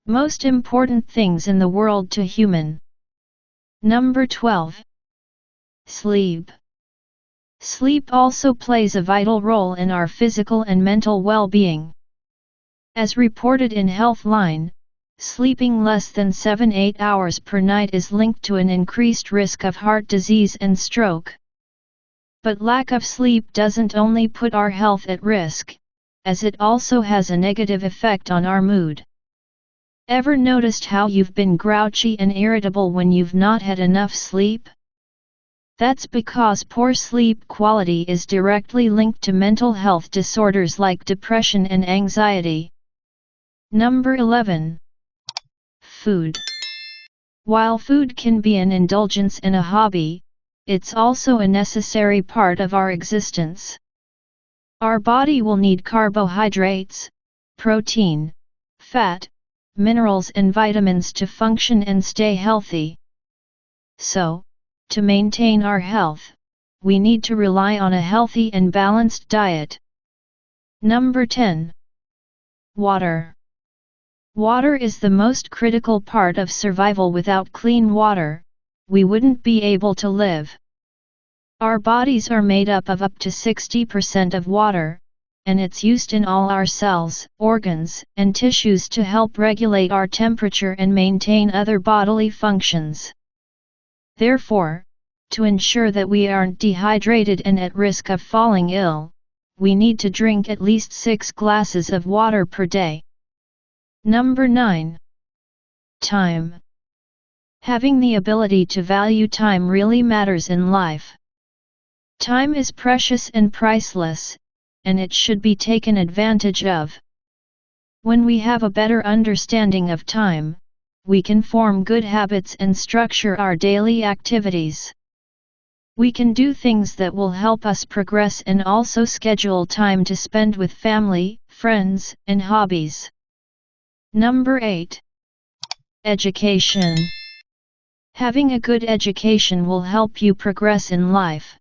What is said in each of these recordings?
Most important things in the world to human. Number 12. Sleep. Sleep also plays a vital role in our physical and mental well-being. As reported in Healthline, sleeping less than 7-8 hours per night is linked to an increased risk of heart disease and stroke. But lack of sleep doesn't only put our health at risk, as it also has a negative effect on our mood. Ever noticed how you've been grouchy and irritable when you've not had enough sleep? That's because poor sleep quality is directly linked to mental health disorders like depression and anxiety. Number 11. Food. While food can be an indulgence and a hobby, it's also a necessary part of our existence. Our body will need carbohydrates, protein, fat, minerals and vitamins to function and stay healthy. So, to maintain our health, we need to rely on a healthy and balanced diet. Number 10. Water. Water is the most critical part of survival. Without clean water, we wouldn't be able to live. Our bodies are made up to 60% of water, and it's used in all our cells, organs, and tissues to help regulate our temperature and maintain other bodily functions. Therefore, to ensure that we aren't dehydrated and at risk of falling ill, we need to drink at least 6 glasses of water per day. Number 9. Time. Having the ability to value time really matters in life. Time is precious and priceless, and it should be taken advantage of. When we have a better understanding of time, we can form good habits and structure our daily activities. We can do things that will help us progress and also schedule time to spend with family, friends, and hobbies. Number 8. Education. Having a good education will help you progress in life.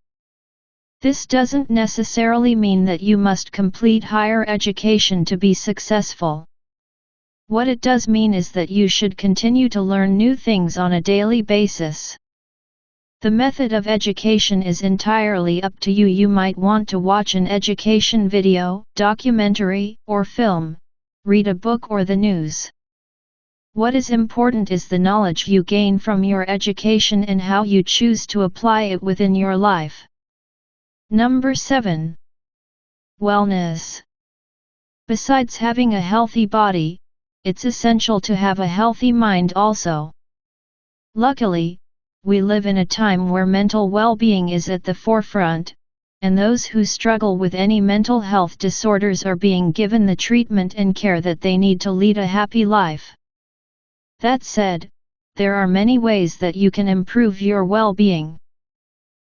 This doesn't necessarily mean that you must complete higher education to be successful. What it does mean is that you should continue to learn new things on a daily basis. The method of education is entirely up to you. You might want to watch an education video, documentary, or film, read a book or the news. What is important is the knowledge you gain from your education and how you choose to apply it within your life. Number 7. Wellness. Besides having a healthy body, it's essential to have a healthy mind also. Luckily, we live in a time where mental well-being is at the forefront, and those who struggle with any mental health disorders are being given the treatment and care that they need to lead a happy life. That said, there are many ways that you can improve your well-being.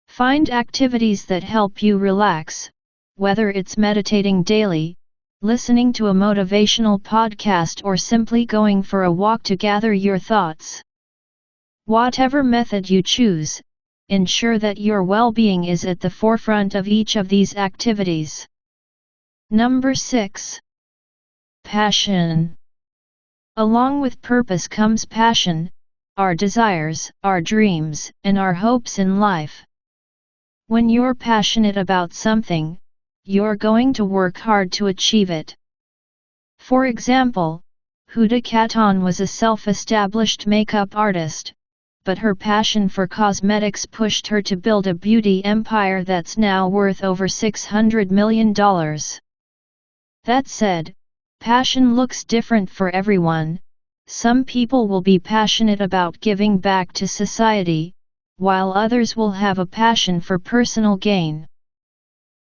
Find activities that help you relax, whether it's meditating daily, listening to a motivational podcast, or simply going for a walk to gather your thoughts. Whatever method you choose, ensure that your well-being is at the forefront of each of these activities. Number 6. Passion. Along with purpose comes passion, our desires, our dreams, and our hopes in life. When you're passionate about something, you're going to work hard to achieve it. For example, Huda Kattan was a self-established makeup artist, but her passion for cosmetics pushed her to build a beauty empire that's now worth over $600 million. That said, passion looks different for everyone. Some people will be passionate about giving back to society, while others will have a passion for personal gain.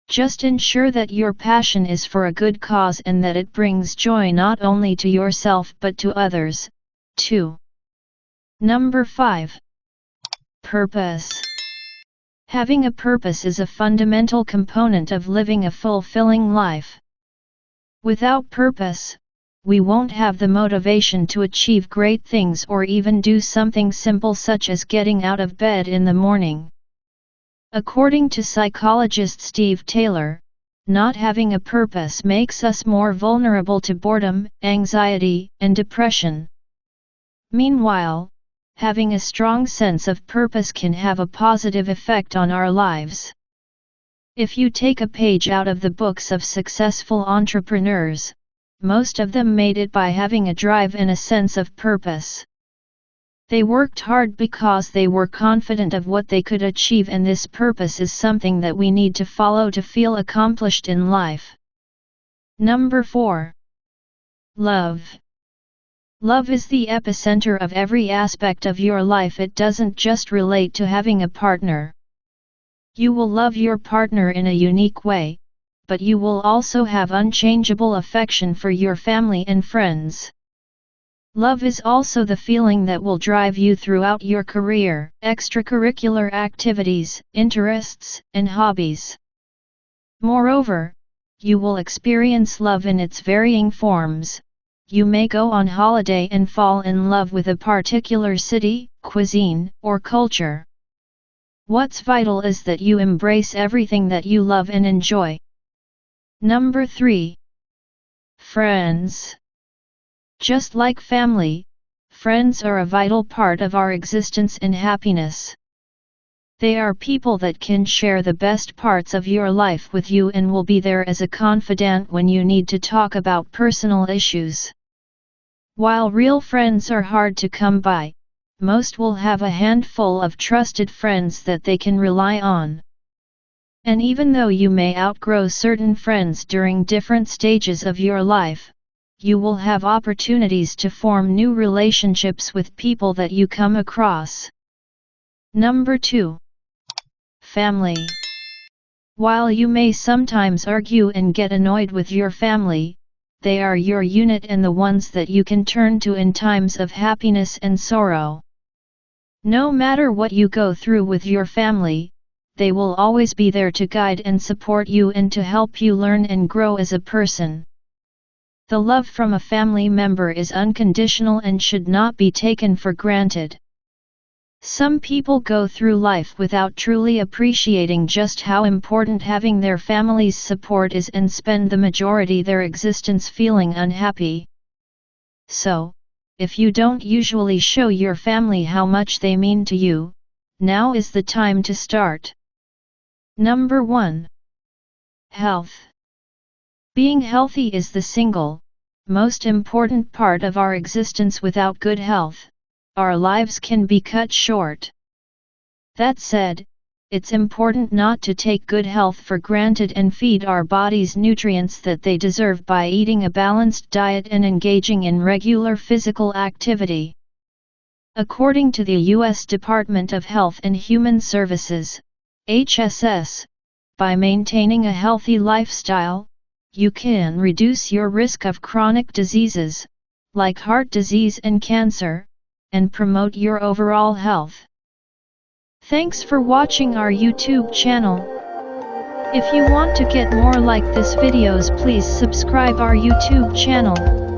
Just ensure that your passion is for a good cause and that it brings joy not only to yourself but to others, too. Number 5. Purpose. Having a purpose is a fundamental component of living a fulfilling life. Without purpose, we won't have the motivation to achieve great things or even do something simple such as getting out of bed in the morning. According to psychologist Steve Taylor, not having a purpose makes us more vulnerable to boredom, anxiety, and depression. Meanwhile, having a strong sense of purpose can have a positive effect on our lives. If you take a page out of the books of successful entrepreneurs, most of them made it by having a drive and a sense of purpose. They worked hard because they were confident of what they could achieve, and this purpose is something that we need to follow to feel accomplished in life. Number 4. Love. Love is the epicenter of every aspect of your life. It doesn't just relate to having a partner. You will love your partner in a unique way, but you will also have unchangeable affection for your family and friends. Love is also the feeling that will drive you throughout your career, extracurricular activities, interests, and hobbies. Moreover, you will experience love in its varying forms. You may go on holiday and fall in love with a particular city, cuisine, or culture. What's vital is that you embrace everything that you love and enjoy. Number 3. Friends. Just like family, friends are a vital part of our existence and happiness. They are people that can share the best parts of your life with you and will be there as a confidant when you need to talk about personal issues. While real friends are hard to come by, most will have a handful of trusted friends that they can rely on. And even though you may outgrow certain friends during different stages of your life, you will have opportunities to form new relationships with people that you come across. Number 2. Family. While you may sometimes argue and get annoyed with your family, they are your unit and the ones that you can turn to in times of happiness and sorrow. No matter what you go through with your family, they will always be there to guide and support you and to help you learn and grow as a person. The love from a family member is unconditional and should not be taken for granted. Some people go through life without truly appreciating just how important having their family's support is and spend the majority of their existence feeling unhappy. So, if you don't usually show your family how much they mean to you, now is the time to start. Number 1. Health. Being healthy is the single, most important part of our existence. Without good health, our lives can be cut short. That said, it's important not to take good health for granted and feed our bodies nutrients that they deserve by eating a balanced diet and engaging in regular physical activity. According to the U.S. Department of Health and Human Services, HSS, by maintaining a healthy lifestyle, you can reduce your risk of chronic diseases, like heart disease and cancer, and promote your overall health. Thanks for watching our YouTube channel. If you want to get more like this videos, please subscribe our YouTube channel.